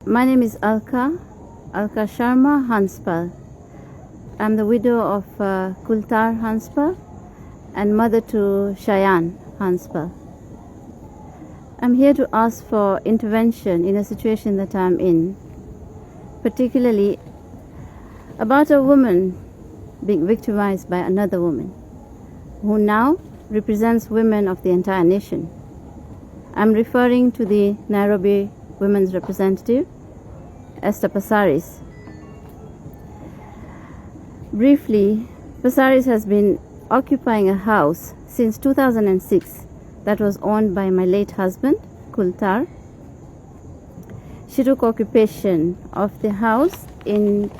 My name is Alka Sharma Hanspal. I'm the widow of Kultar Hanspal and mother to Shayan Hanspal. I'm here to ask for intervention in a situation that I'm in, particularly about a woman being victimized by another woman who now represents women of the entire nation. I'm referring to the Nairobi women's representative, Esther Passaris. Briefly, Passaris has been occupying a house since 2006 that was owned by my late husband, Kultar. She took occupation of the house in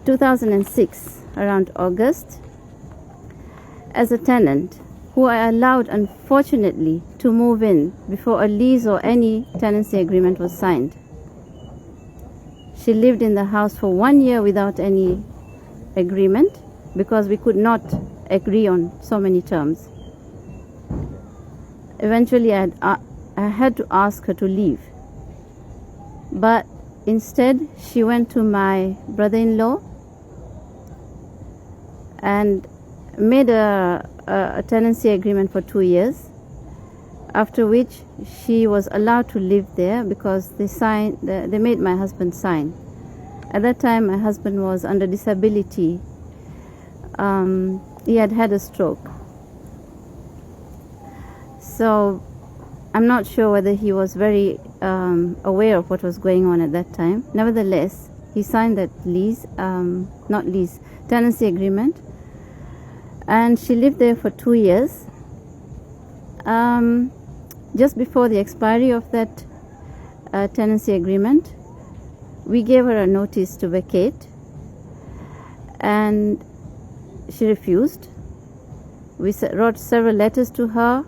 2006, around August, as a tenant who I allowed, unfortunately, to move in before a lease or any tenancy agreement was signed. She lived in the house for 1 year without any agreement because we could not agree on so many terms. Eventually, I had to ask her to leave. But instead, she went to my brother-in-law and made a tenancy agreement for 2 years, after which she was allowed to live there because they made my husband sign. At that time, my husband was under disability. He had had a stroke. So I'm not sure whether he was very aware of what was going on at that time. Nevertheless, he signed that tenancy agreement, and she lived there for 2 years. Just before the expiry of that tenancy agreement, we gave her a notice to vacate, and she refused. We wrote several letters to her.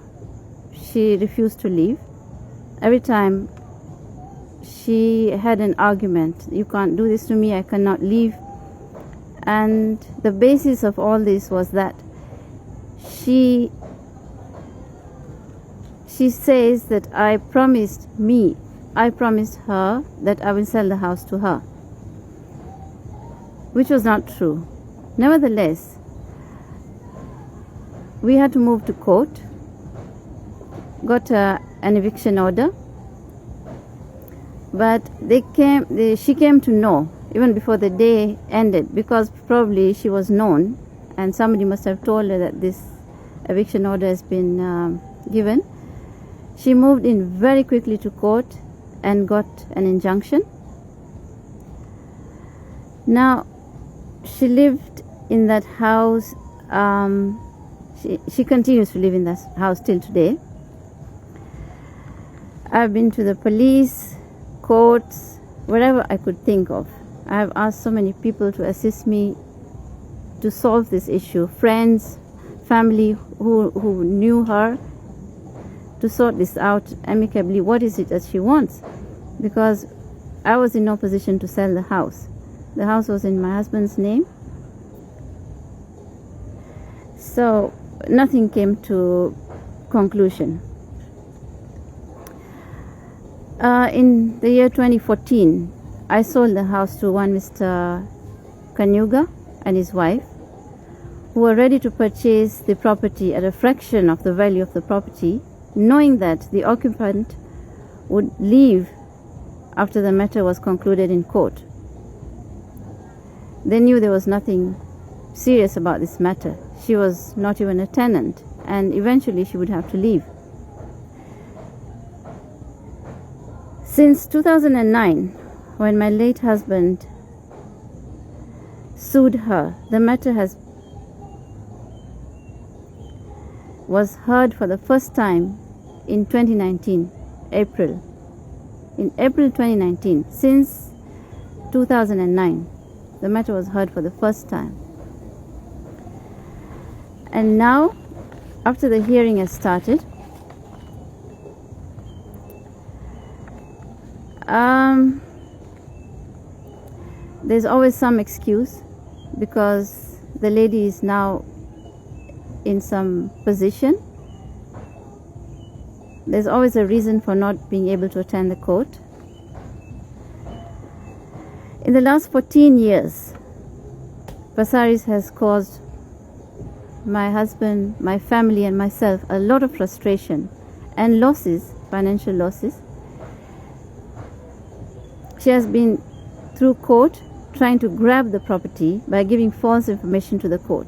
She refused to leave. Every time she had an argument. You can't do this to me, I cannot leave. And the basis of all this was that she says that I promised her that I will sell the house to her, which was not true. Nevertheless, we had to move to court, got an eviction order, but she came to know even before the day ended, because probably she was known and somebody must have told her that this eviction order has been given. She moved in very quickly to court and got an injunction. Now, she lived in that house. She continues to live in that house till today. I've been to the police, courts, wherever I could think of. I have asked so many people to assist me to solve this issue. Friends, family who knew her, to sort this out amicably. What is it that she wants? Because I was in no position to sell the house. The house was in my husband's name. So nothing came to conclusion. In the year 2014, I sold the house to one Mr. Kanyuga and his wife, who were ready to purchase the property at a fraction of the value of the property, knowing that the occupant would leave after the matter was concluded in court. They knew there was nothing serious about this matter. She was not even a tenant, and eventually she would have to leave. Since 2009, when my late husband sued her, the matter was heard for the first time in 2019, April. In April 2019, since 2009, the matter was heard for the first time. And now, after the hearing has started, there's always some excuse, because the lady is now in some position. There's always a reason for not being able to attend the court. In the last 14 years, Passaris has caused my husband, my family and myself a lot of frustration and losses, financial losses. She has been through court trying to grab the property by giving false information to the court.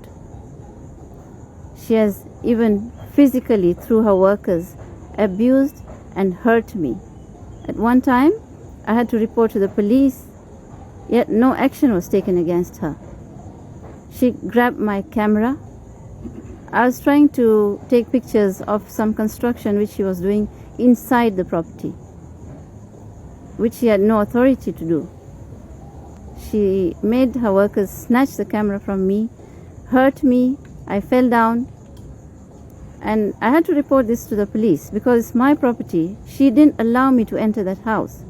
She has even physically, through her workers, abused and hurt me. At one time, I had to report to the police, yet no action was taken against her. She grabbed my camera. I was trying to take pictures of some construction which she was doing inside the property, which she had no authority to do. She made her workers snatch the camera from me, hurt me. I fell down, and I had to report this to the police because it's my property. She didn't allow me to enter that house.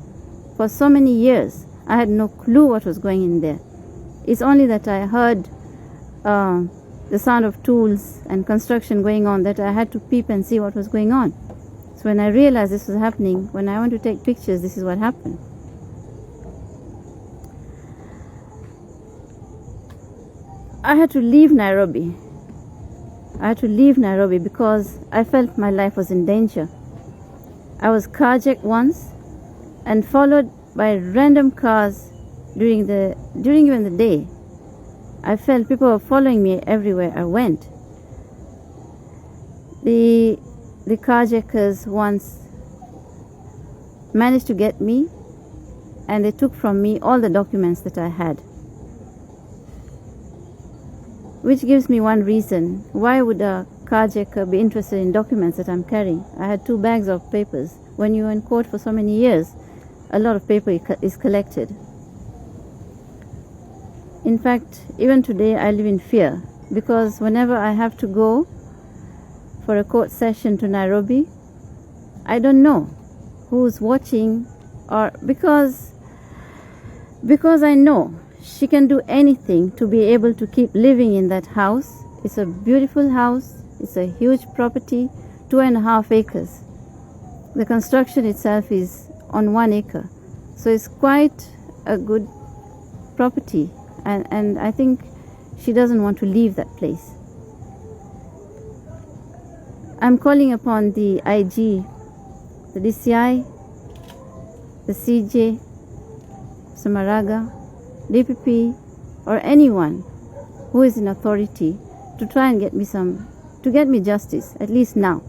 For so many years, I had no clue what was going in there. It's only that I heard the sound of tools and construction going on that I had to peep and see what was going on. So when I realized this was happening, when I went to take pictures, this is what happened. I had to leave Nairobi. I had to leave Nairobi because I felt my life was in danger. I was carjacked once and followed by random cars during even the day. I felt people were following me everywhere I went. The carjackers once managed to get me, and they took from me all the documents that I had. Which gives me one reason. Why would a carjacker be interested in documents that I'm carrying? I had 2 bags of papers. When you're in court for so many years, a lot of paper is collected. In fact, even today I live in fear because whenever I have to go for a court session to Nairobi, I don't know who's watching, or because I know she can do anything to be able to keep living in that house. It's a beautiful house. It's a huge property, 2.5 acres. The construction itself is on 1 acre. So it's quite a good property. And I think she doesn't want to leave that place. I'm calling upon the IG, the DCI, the CJ, Samaraga, DPP, or anyone who is in authority to try and get me justice, at least now.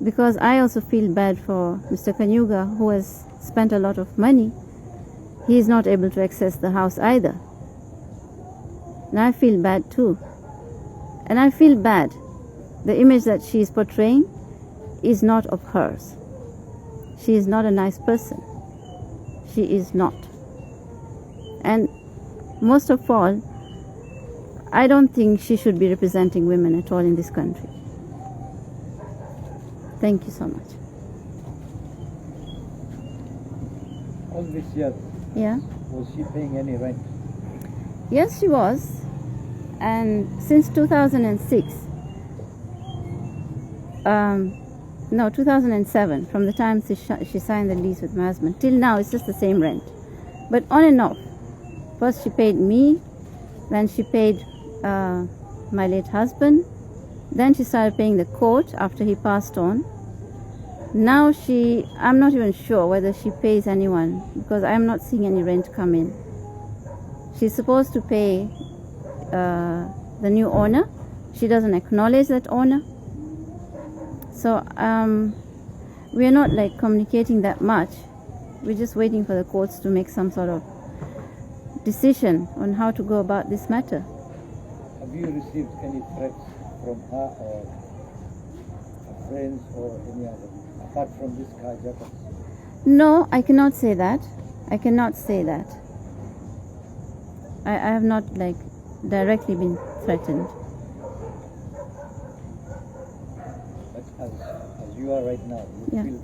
Because I also feel bad for Mr. Kanyuga, who has spent a lot of money. He is not able to access the house either. And I feel bad too. And I feel bad. The image that she is portraying is not of hers. She is not a nice person. She is not. And most of all, I don't think she should be representing women at all in this country. Thank you so much. All this year, Yeah. was she paying any rent? Yes, she was. And since 2006, 2007, from the time she signed the lease with my husband, till now it's just the same rent. But on and off. First she paid me, then she paid my late husband, then she started paying the court after he passed on. Now I'm not even sure whether she pays anyone because I'm not seeing any rent come in. She's supposed to pay the new owner. She doesn't acknowledge that owner. So we are not like communicating that much. We're just waiting for the courts to make some sort of decision on how to go about this matter. Have you received any threats from her or her friends or any other, apart from this carjacker? No, I cannot say that. I cannot say that. I have not like directly been threatened. But as you are right now, you Yeah. feel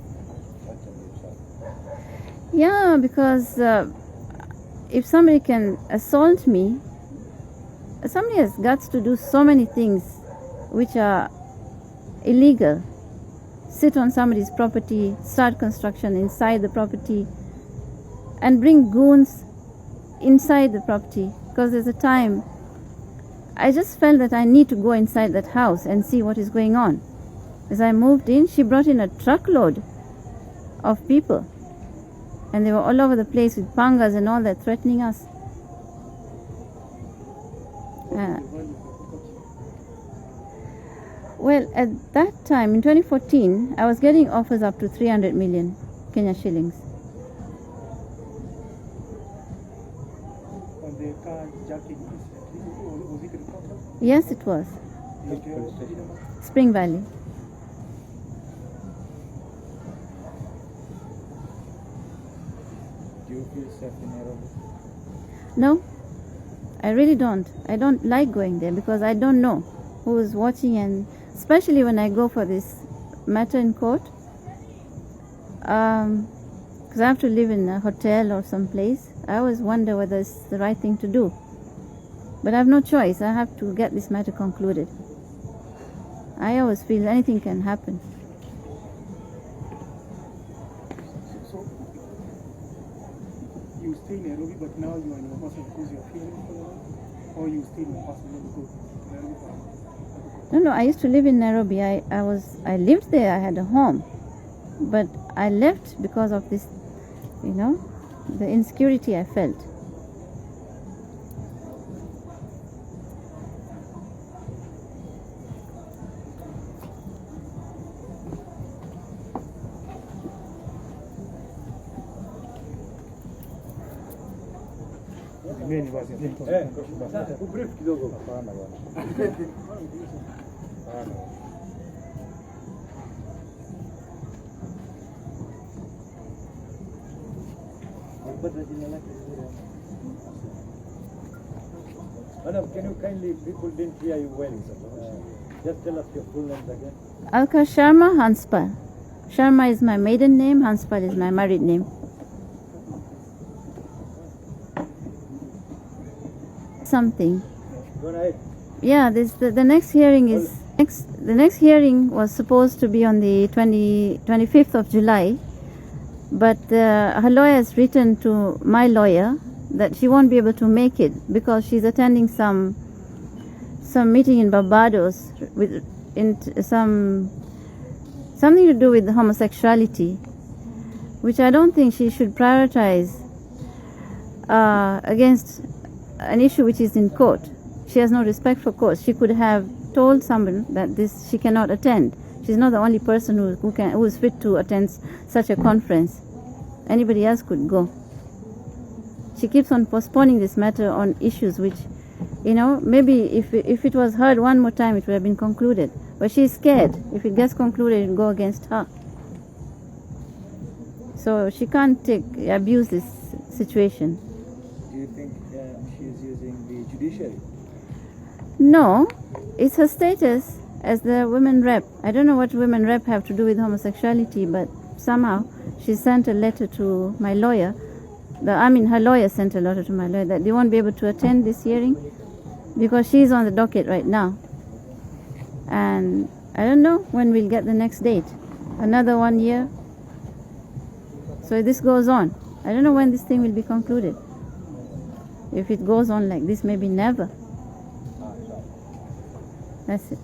threatened yourself? Yeah, because if somebody can assault me, somebody has guts to do so many things which are illegal. Sit on somebody's property, start construction inside the property, and bring goons inside the property, because there's a time I just felt that I need to go inside that house and see what is going on. As I moved in, she brought in a truckload of people, and they were all over the place with pangas and all that, threatening us. Well, at that time, in 2014, I was getting offers up to 300 million Kenya shillings. On the carjacking incident, was it reported? Yes, it was. Which police station? Spring Valley. Do you feel safe in Nairobi? No, I really don't. I don't like going there because I don't know who is watching, and especially when I go for this matter in court, because I have to live in a hotel or some place. I always wonder whether it's the right thing to do. But I have no choice. I have to get this matter concluded. I always feel anything can happen. So, you stay in Nairobi, but now you are in Mombasa because you are fearing for the law? Or you stay in Mombasa and you go to Nairobi? No, I used to live in Nairobi. I lived there. I had a home. But I left because of this, the insecurity I felt. Ubrief kidogo. Hapana bwana. Hapana. Madam, can you kindly, people didn't hear you well. Just tell us your full names again. Alka Sharma Hanspal. Sharma is my maiden name, Hanspal is my married name. Something. Go ahead. Yeah, the next hearing is the next hearing was supposed to be on the 25th of July, but her lawyer has written to my lawyer that she won't be able to make it because she's attending some meeting in Barbados with something to do with homosexuality, which I don't think she should prioritize against an issue which is in court. She has no respect for courts. She could have told someone that she cannot attend. She's not the only person who is fit to attend such a conference. Anybody else could go. She keeps on postponing this matter on issues which, maybe if it was heard one more time, it would have been concluded. But she's scared. If it gets concluded, it will go against her. So she can't abuse this situation. Do you think she is using the judiciary? No, it's her status as the women rep. I don't know what women rep have to do with homosexuality, but somehow she sent a letter to my lawyer. Her lawyer sent a letter to my lawyer that they won't be able to attend this hearing because she's on the docket right now. And I don't know when we'll get the next date. Another 1 year. So this goes on. I don't know when this thing will be concluded. If it goes on like this, maybe never. That's it.